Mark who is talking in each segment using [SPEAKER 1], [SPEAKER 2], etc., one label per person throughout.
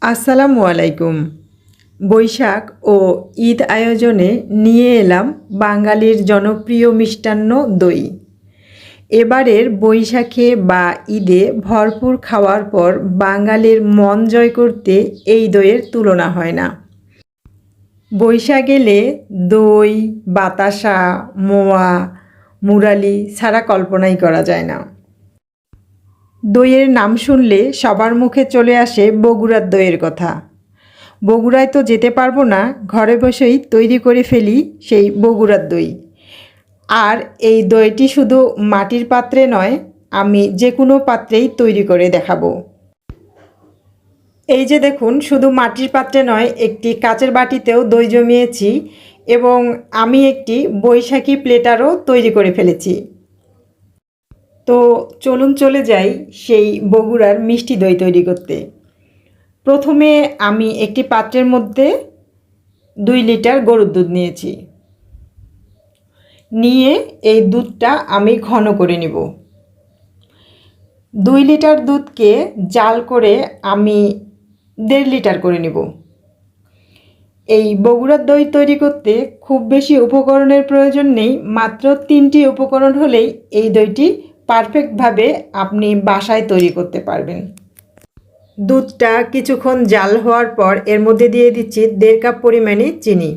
[SPEAKER 1] আসসালামু আলাইকুম। বৈশাখ ও ঈদ আয়োজনে নিয়ে এলাম বাঙালির জনপ্রিয় মিষ্টান্ন দই। এবারের বৈশাখে বা ঈদে ভরপুর খাওয়ার পর বাঙালির মন জয় করতে এই দইয়ের তুলনা হয় না। বৈশাখ এলে দই, বাতাসা, মোয়া, মুরালি ছাড়া কল্পনাই করা যায় না। দইয়ের নাম শুনলে সবার মুখে চলে আসে বগুড়ার দইয়ের কথা। বগুড়ায় তো যেতে পারবো না, ঘরে বসেই তৈরি করে ফেলি সেই বগুড়ার দই। আর এই দইটি শুধু মাটির পাত্রে নয়, আমি যে কোনো পাত্রেই তৈরি করে দেখাবো। এই যে দেখুন, শুধু মাটির পাত্রে নয়, একটি কাচের বাটিতেও দই জমিয়েছি এবং আমি একটি বৈশাখী প্লেটারও তৈরি করে ফেলেছি। তো চলুন চলে যাই সেই বগুড়ার মিষ্টি দই তৈরি করতে। প্রথমে আমি একটি পাত্রের মধ্যে 2 লিটার গরুর দুধ নিয়েছি। নিয়ে এই দুধটা আমি ঘন করে নেব। 2 লিটার দুধকে জাল করে আমি 1.5 লিটার করে নেব। এই বগুড়ার দই তৈরি করতে খুব বেশি উপকরণের প্রয়োজন নেই, মাত্র 3টি উপকরণ হলেই এই দইটি পারফেক্টভাবে আপনি বাসায় তৈরি করতে পারবেন। দুধটা কিছুক্ষণ জাল হওয়ার পর এর মধ্যে দিয়ে দিচ্ছি 1.5 কাপ পরিমাণে চিনি।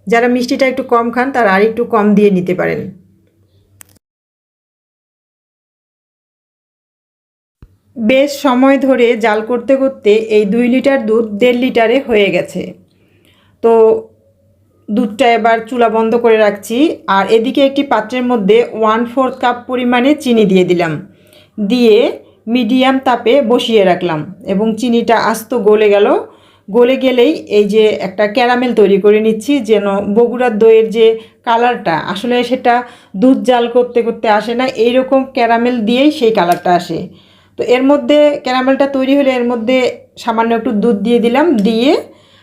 [SPEAKER 1] যারা মিষ্টিটা একটু কম খান তারা আর একটু কম দিয়ে নিতে পারেন। বেশ সময় ধরে জাল করতে করতে এই 2 লিটার দুধ 1.5 লিটারে হয়ে গেছে। তো দুধটা এবার চুলা বন্ধ করে রাখছি। আর এদিকে একটি পাত্রের মধ্যে 1/4 কাপ পরিমাণে চিনি দিয়ে দিলাম। দিয়ে মিডিয়াম তাপে বসিয়ে রাখলাম এবং চিনিটা আস্ত গলে গেল। গলে গেলেই এই যে একটা ক্যারামেল তৈরি করে নিচ্ছি, যেন বগুড়ার দইয়ের যে কালারটা আসলে সেটা দুধ জাল করতে করতে আসে না, এইরকম ক্যারামেল দিয়েই সেই কালারটা আসে। তো এর মধ্যে ক্যারামেলটা তৈরি হলে এর মধ্যে সামান্য একটু দুধ দিয়ে দিলাম, দিয়ে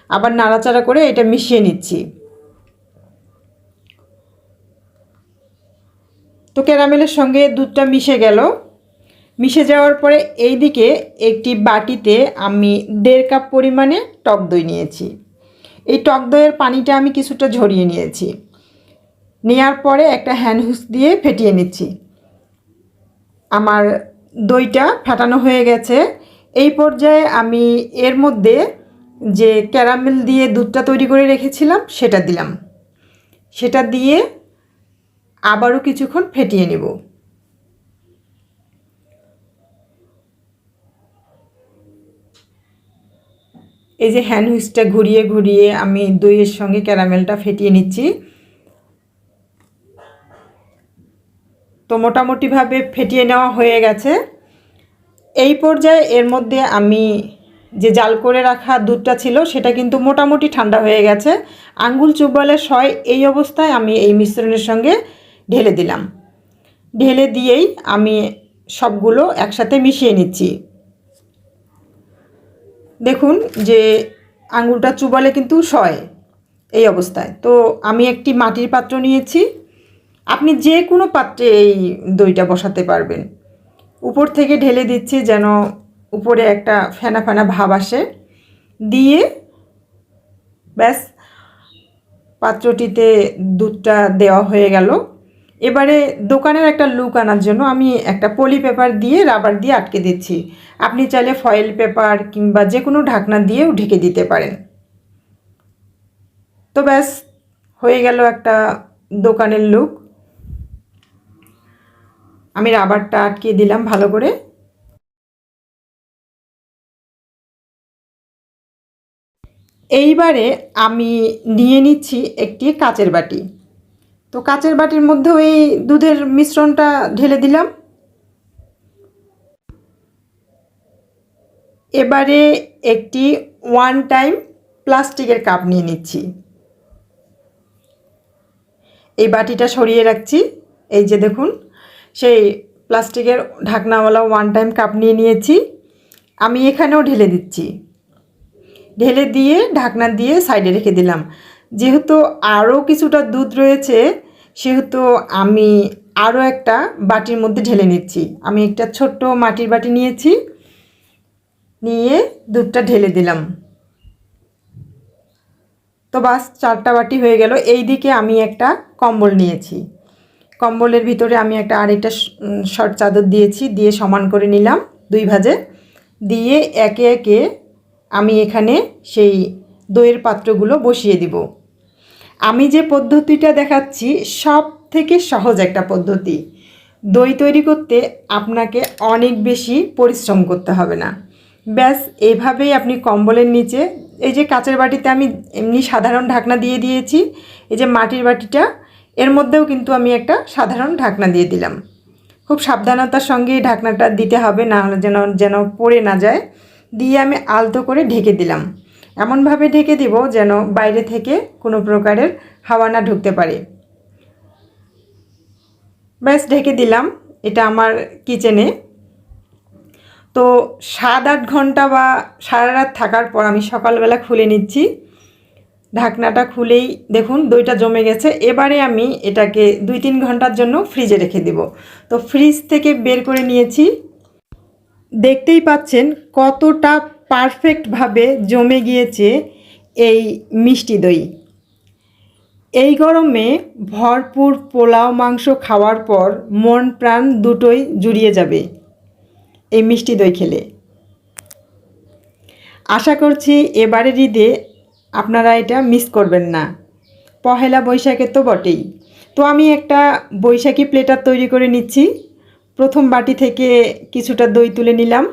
[SPEAKER 1] আবার নাড়াচাড়া করে এটা মিশিয়ে নিচ্ছি। তো ক্যারামেলের সঙ্গে দুধটা মিশে গেল। মিশে যাওয়ার পরে এই দিকে একটি বাটিতে আমি 1.5 কাপ পরিমাণে টক দই নিয়েছি। এই টক দইয়ের পানিটা আমি কিছুটা ঝরিয়ে নিয়েছি। নেওয়ার পরে একটা হ্যান্ড হুইস্ক দিয়ে ফেটিয়ে নিচ্ছি। আমার দইটা ফাটানো হয়ে গেছে। এই পর্যায়ে আমি এর মধ্যে যে ক্যারামেল দিয়ে দুধটা তৈরি করে রেখেছিলাম সেটা দিলাম। সেটা দিয়ে আবারও কিছুক্ষণ ফেটিয়ে নেব। এই যে হ্যান্ড হুইস্কটা ঘুরিয়ে ঘুরিয়ে আমি দইয়ের সঙ্গে ক্যারামেলটা ফেটিয়ে নিচ্ছি। তো মোটামুটিভাবে ফেটিয়ে নেওয়া হয়ে গেছে। এই পর্যায়ে এর মধ্যে আমি যে জাল করে রাখা দুধটা ছিল সেটা কিন্তু মোটামুটি ঠান্ডা হয়ে গেছে। আঙ্গুল চুবালে সয় এই অবস্থায় আমি এই মিশ্রণের সঙ্গে ঢেলে দিলাম। ঢেলে দিয়েই আমি সবগুলো একসাথে মিশিয়ে নিচ্ছি। দেখুন যে আঙুলটা চুবালে কিন্তু সয় এই অবস্থায়। তো আমি একটি মাটির পাত্র নিয়েছি। আপনি যে কোনো পাত্রে এই দইটা বসাতে পারবেন। উপর থেকে ঢেলে দিচ্ছি যেন উপরে একটা ফেনা ফেনা ভাব আসে। দিয়ে ব্যাস পাত্রটিতে দুধটা দেওয়া হয়ে গেল। এবারে দোকানের একটা লুক আনার জন্য আমি একটা পলি পেপার দিয়ে রাবার দিয়ে আটকে দিচ্ছি। আপনি চাইলে ফয়েল পেপার কিংবা যে কোনো ঢাকনা দিয়েও ঢেকে দিতে পারেন। তো ব্যাস হয়ে গেল একটা দোকানের লুক। আমি রাবারটা আটকে দিলাম ভালো করে। এইবারে আমি নিয়ে নিচ্ছি একটি কাচের বাটি। তো কাচের বাটির মধ্যে ওই দুধের মিশ্রণটা ঢেলে দিলাম। এবারে একটি 1 টাইম প্লাস্টিকের কাপ নিয়ে নিচ্ছি। এই বাটিটা সরিয়ে রাখছি। এই যে দেখুন, সেই প্লাস্টিকের ঢাকনাওয়ালা 1 টাইম কাপ নিয়ে নিয়েছি। আমি এখানেও ঢেলে দিচ্ছি। ঢেলে দিয়ে ঢাকনা দিয়ে সাইডে রেখে দিলাম। যেহেতু আরও কিছুটা দুধ রয়েছে সেহেতু আমি আরও একটা বাটির মধ্যে ঢেলে নিচ্ছি। আমি একটা ছোট্ট মাটির বাটি নিয়েছি। নিয়ে দুধটা ঢেলে দিলাম। তো বাস 4টা বাটি হয়ে গেল। এই দিকে আমি একটা কম্বল নিয়েছি, কম্বলের ভিতরে আমি একটা আরেকটা শর্ট চাদর দিয়েছি, দিয়ে সমান করে নিলাম 2 ভাঁজে। দিয়ে একে একে আমি এখানে সেই দইয়ের পাত্রগুলো বসিয়ে দিব। আমি যে পদ্ধতিটা দেখাচ্ছি সব থেকে সহজ একটা পদ্ধতি। দই তৈরি করতে আপনাকে অনেক বেশি পরিশ্রম করতে হবে না। ব্যাস এইভাবেই আপনি কম্বলের নিচে, এই যে কাচের বাটিতে আমি এমনি সাধারণ ঢাকনা দিয়ে দিয়েছি, এই যে মাটির বাটিটা এর মধ্যেও কিন্তু আমি একটা সাধারণ ঢাকনা দিয়ে দিলাম। খুব সাবধানতার সঙ্গে এই ঢাকনাটা দিতে হবে, না হলে যেন পড়ে না যায়। দিয়ে আমি আলতো করে ঢেকে দিলাম। এমনভাবে ঢেকে দিব যেন বাইরে থেকে কোনো প্রকারের হাওয়া না ঢুকতে পারে। ব্যাস ঢেকে দিলাম। এটা আমার কিচেনে। তো 7-8 ঘন্টা বা সারা রাত থাকার পর আমি সকালবেলা খুলে নিচ্ছি। ঢাকনাটা খুলেই দেখুন দইটা জমে গেছে। এবারে আমি এটাকে 2-3 ঘন্টার জন্য ফ্রিজে রেখে দেব। তো ফ্রিজ থেকে বের করে নিয়েছি। দেখতেই পাচ্ছেন কতটা পারফেক্টভাবে জমে গিয়েছে এই মিষ্টি দই। এই গরমে ভরপুর পোলাও মাংস খাওয়ার পর মন প্রাণ দুটোই জুড়িয়ে যাবে এই মিষ্টি দই খেলে। আশা করছি এবারের ঈদে আপনারা এটা মিস করবেন না। পহেলা বৈশাখে তো বটেই। তো আমি একটা বৈশাখী প্লেটার তৈরি করে নিচ্ছি। প্রথম বাটি থেকে কিছুটা দই তুলে নিলাম।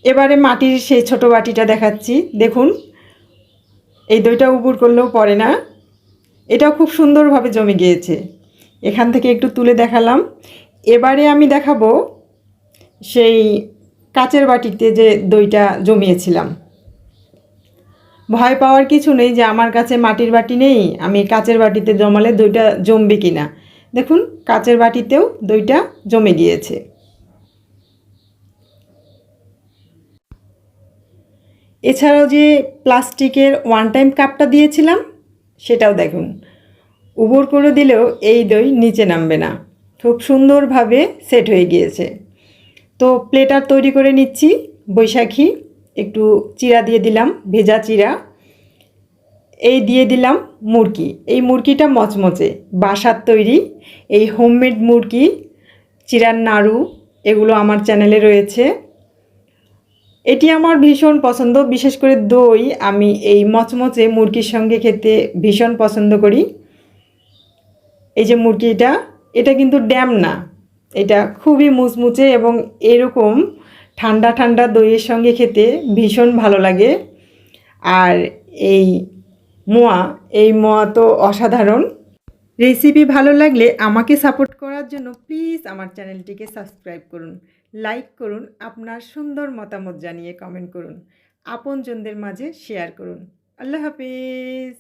[SPEAKER 1] এবারে মাটির সেই ছোট বাটিটা দেখাচ্ছি। দেখুন এই দইটা উবুর করলেও পড়ে না। এটাও খুব সুন্দরভাবে জমে গিয়েছে। এখান থেকে একটু তুলে দেখালাম। এবারে আমি দেখাবো সেই কাচের বাটিতে যে দইটা জমিয়েছিলাম। ভয় পাওয়ার কিছু নেই যে আমার কাছে মাটির বাটি নেই, আমি কাচের বাটিতে জমালে দইটা জমবে কি না। দেখুন কাচের বাটিতেও দইটা জমে গিয়েছে। এছাড়াও যে প্লাস্টিকের ওয়ান টাইম কাপটা দিয়েছিলাম সেটাও দেখুন, উবর করে দিলেও এই দই নিচে নামবে না, খুব সুন্দরভাবে সেট হয়ে গিয়েছে। তো প্লেটার তৈরি করে নিচ্ছি। বৈশাখী একটু চিরা দিয়ে দিলাম, ভেজা চিরা। এই দিয়ে দিলাম মুরগি। এই মুরগিটা মচমচে বাসার তৈরি, এই হোমমেড মুরগি, চিরার নাড়ু এগুলো আমার চ্যানেলে রয়েছে। এটি আমার ভীষণ পছন্দ, বিশেষ করে দই আমি এই মচমচে মুরগির সঙ্গে খেতে ভীষণ পছন্দ করি। এই যে মুরগিটা, এটা কিন্তু ড্যাম না, এটা খুবই মুচমুচে এবং এরকম ঠান্ডা ঠান্ডা দইয়ের সঙ্গে খেতে ভীষণ ভালো লাগে। আর এই মোয়া তো অসাধারণ। রেসিপি ভালো লাগলে আমাকে সাপোর্ট করার জন্য প্লিজ আমার চ্যানেলটিকে সাবস্ক্রাইব করুন, লাইক করুন, আপনার সুন্দর মতামত জানিয়ে কমেন্ট করুন, আপনজনদের মাঝে শেয়ার করুন। আল্লাহ হাফেজ।